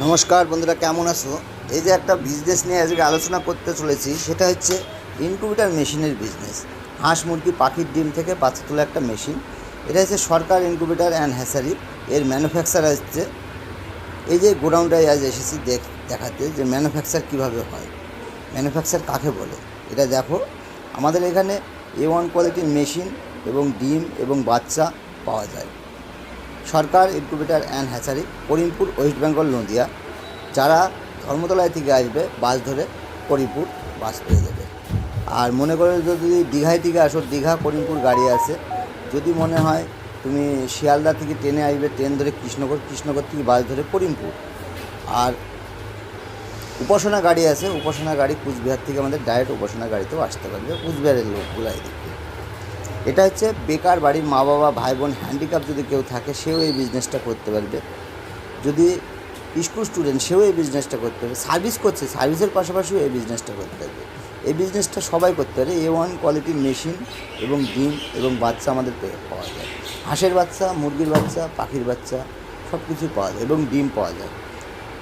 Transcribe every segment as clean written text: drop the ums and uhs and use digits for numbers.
নমস্কার বন্ধুরা, কেমন আছো? এই যে একটা বিজনেস নিয়ে আজকে আলোচনা করতে চলেছি, সেটা হচ্ছে ইনকিউবেটর মেশিনের বিজনেস। হাঁস মুরগি পাখির ডিম থেকে বাচ্চা তোলা একটা মেশিন। এটা হচ্ছে সরকার ইনকিউবেটর অ্যান্ড হ্যাসারি, এর ম্যানুফ্যাকচার হচ্ছে এই যে গোডাউনটায় আজ এসেছি দেখাতে যে ম্যানুফ্যাকচার কীভাবে হয়, ম্যানুফ্যাকচার কাকে বলে। এটা দেখো, আমাদের এখানে A1 কোয়ালিটির মেশিন এবং ডিম এবং বাচ্চা পাওয়া যায়। সরকার incubator and hatchery, Karimpur, West Bengal, Nadia. যারা ধর্মতলায় থেকে আসবে বাস ধরে করিমপুর বাস পেয়ে যাবে। আর মনে করে যদি দীঘায় থেকে আসো, দীঘা করিমপুর গাড়ি আছে। যদি মনে হয় তুমি শিয়ালদা থেকে ট্রেনে আসবে, ট্রেন ধরে কৃষ্ণনগর, কৃষ্ণনগর থেকে বাস ধরে করিমপুর। আর উপাসনা গাড়ি আছে, উপাসনা গাড়ি কুচবিহার থেকে আমাদের ডাইরেক্ট উপাসনা গাড়িতেও আসতে পারবে, কুচবিহারের লোকগুলো এদিকে। এটা হচ্ছে বেকার বাড়ির মা বাবা ভাই বোন হ্যান্ডিক্যাপ যদি কেউ থাকে, সেও এই বিজনেসটা করতে পারবে। যদি স্কুল স্টুডেন্ট, সেও এই বিজনেসটা করতে পারবে। সার্ভিস করছে, সার্ভিসের পাশাপাশিও এই বিজনেসটা করতে পারবে। এই বিজনেসটা সবাই করতে পারে। A1 কোয়ালিটির মেশিন এবং ডিম এবং বাচ্চা আমাদের পাওয়া যায়। হাঁসের বাচ্চা, মুরগির বাচ্চা, পাখির বাচ্চা সব কিছুই পাওয়া যায় এবং ডিম পাওয়া যায়।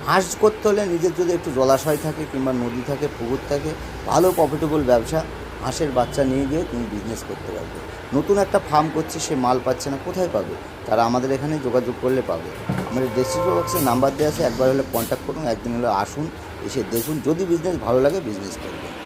হাঁস করতে হলে নিজের যদি একটু জলাশয় থাকে কিংবা নদী থাকে, পুকুর থাকে, ভালো প্রফিটেবল ব্যবসা। হাঁসের বাচ্চা নিয়ে গিয়ে তুমি বিজনেস করতে পারবে। নতুন একটা ফার্ম করছে, সে মাল পাচ্ছে না, কোথায় পাবে? তারা আমাদের এখানে যোগাযোগ করলে পাবে। আমাদের ডেসক্রিপশন বক্সে নাম্বার দেওয়া আছে, একবার হলে কন্ট্যাক্ট করুন, একদিন হলে আসুন, এসে দেখুন। যদি বিজনেস ভালো লাগে বিজনেস করবে।